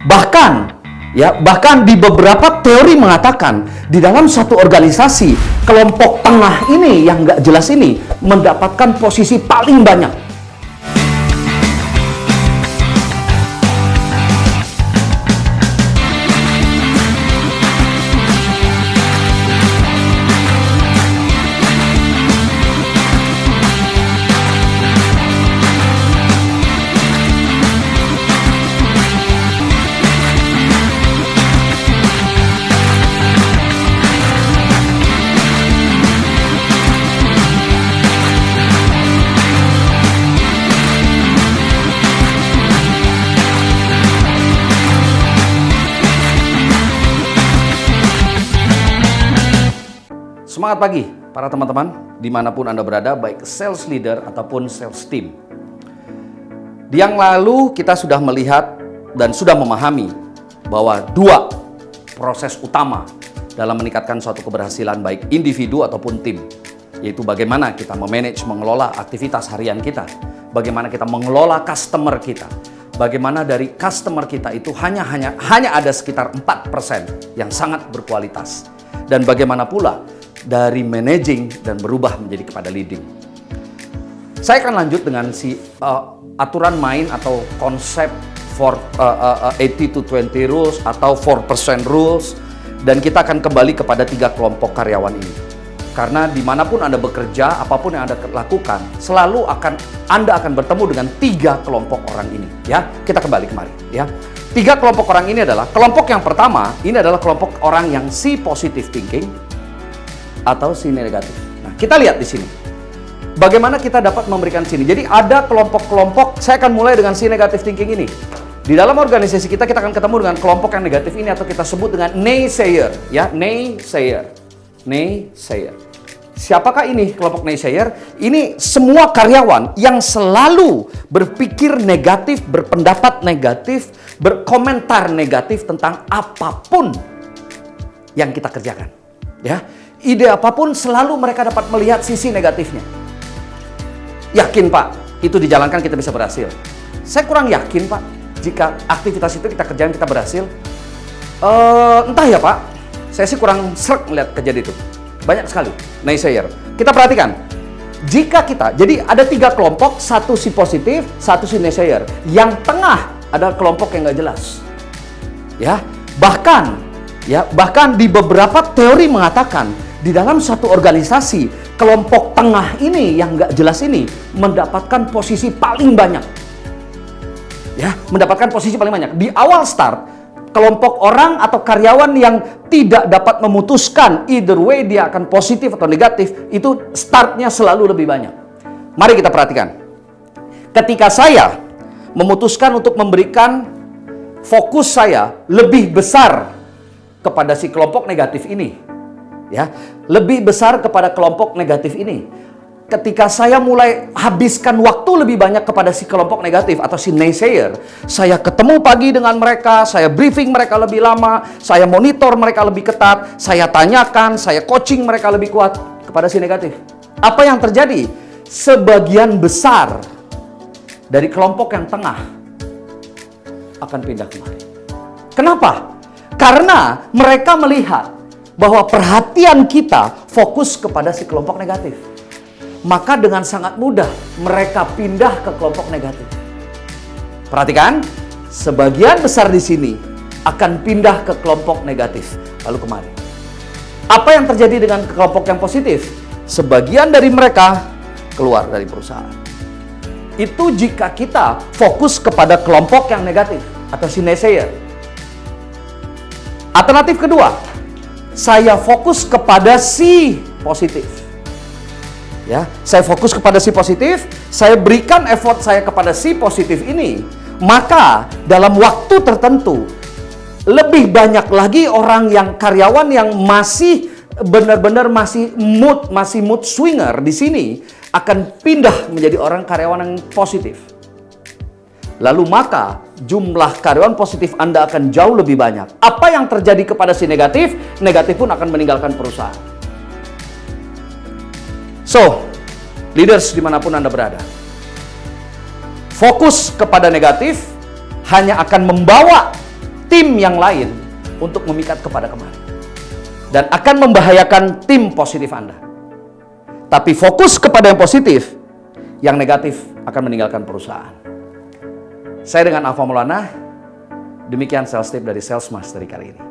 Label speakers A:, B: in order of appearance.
A: Bahkan di beberapa teori mengatakan di dalam satu organisasi, kelompok tengah ini yang nggak jelas ini mendapatkan posisi paling banyak. Semangat pagi para teman-teman dimanapun Anda berada, baik sales leader ataupun sales team. Di yang lalu kita sudah melihat dan sudah memahami bahwa dua proses utama dalam meningkatkan suatu keberhasilan baik individu ataupun tim, yaitu bagaimana kita memanage, mengelola aktivitas harian kita, bagaimana kita mengelola customer kita, bagaimana dari customer kita itu hanya ada sekitar 4% yang sangat berkualitas, dan bagaimana pula dari managing dan berubah menjadi kepada leading. Saya akan lanjut dengan aturan main atau konsep 80-20 rules atau 4% rules, dan kita akan kembali kepada 3 kelompok karyawan ini. Karena dimanapun Anda bekerja, apapun yang Anda lakukan, selalu Anda akan bertemu dengan 3 kelompok orang ini. Ya, kita kembali kemari. Ya, 3 kelompok orang ini adalah kelompok yang pertama. Ini adalah kelompok orang yang si positive thinking atau si negatif. Nah, kita lihat di sini. Bagaimana kita dapat memberikan sini. Jadi ada kelompok-kelompok, saya akan mulai dengan si negative thinking ini. Di dalam organisasi kita akan ketemu dengan kelompok yang negatif ini atau kita sebut dengan naysayer, ya, naysayer. Naysayer. Siapakah ini kelompok naysayer? Ini semua karyawan yang selalu berpikir negatif, berpendapat negatif, berkomentar negatif tentang apapun yang kita kerjakan. Ya. Ide apapun selalu mereka dapat melihat sisi negatifnya. Yakin Pak, itu dijalankan kita bisa berhasil? Saya kurang yakin Pak, jika aktivitas itu kita kerjakan kita berhasil. Entah ya Pak, saya sih kurang srek melihat kejadian itu. Banyak sekali naysayer. Kita perhatikan, jadi ada 3 kelompok, satu si positif, satu si naysayer. Yang tengah ada kelompok yang nggak jelas. Ya, bahkan di beberapa teori mengatakan di dalam satu organisasi, kelompok tengah ini yang nggak jelas ini mendapatkan posisi paling banyak. Ya, mendapatkan posisi paling banyak. Di awal start, kelompok orang atau karyawan yang tidak dapat memutuskan either way dia akan positif atau negatif, itu startnya selalu lebih banyak. Mari kita perhatikan. Ketika saya memutuskan untuk memberikan fokus saya lebih besar kepada si kelompok negatif ini, ya, lebih besar kepada kelompok negatif ini. Ketika saya mulai habiskan waktu lebih banyak kepada si kelompok negatif atau si naysayer, saya ketemu pagi dengan mereka, saya briefing mereka lebih lama, saya monitor mereka lebih ketat, saya tanyakan, saya coaching mereka lebih kuat kepada si negatif. Apa yang terjadi? Sebagian besar dari kelompok yang tengah akan pindah kemari. Kenapa? Karena mereka melihat bahwa perhatian kita fokus kepada si kelompok negatif. Maka dengan sangat mudah mereka pindah ke kelompok negatif. Perhatikan, sebagian besar di sini akan pindah ke kelompok negatif. Lalu kemari. Apa yang terjadi dengan kelompok yang positif? Sebagian dari mereka keluar dari perusahaan. Itu jika kita fokus kepada kelompok yang negatif atau si naysayer. Alternatif kedua, saya fokus kepada si positif. Ya, saya fokus kepada si positif, saya berikan effort saya kepada si positif ini, maka dalam waktu tertentu lebih banyak lagi orang yang karyawan yang masih benar-benar masih mood swinger di sini akan pindah menjadi orang karyawan yang positif. Lalu maka jumlah karyawan positif Anda akan jauh lebih banyak. Apa yang terjadi kepada si negatif, negatif pun akan meninggalkan perusahaan. So, leaders dimanapun Anda berada, fokus kepada negatif hanya akan membawa tim yang lain untuk memikat kepada kemari. Dan akan membahayakan tim positif Anda. Tapi fokus kepada yang positif, yang negatif akan meninggalkan perusahaan. Saya dengan Alfa Maulana, demikian sales tip dari Sales Mastery kali ini.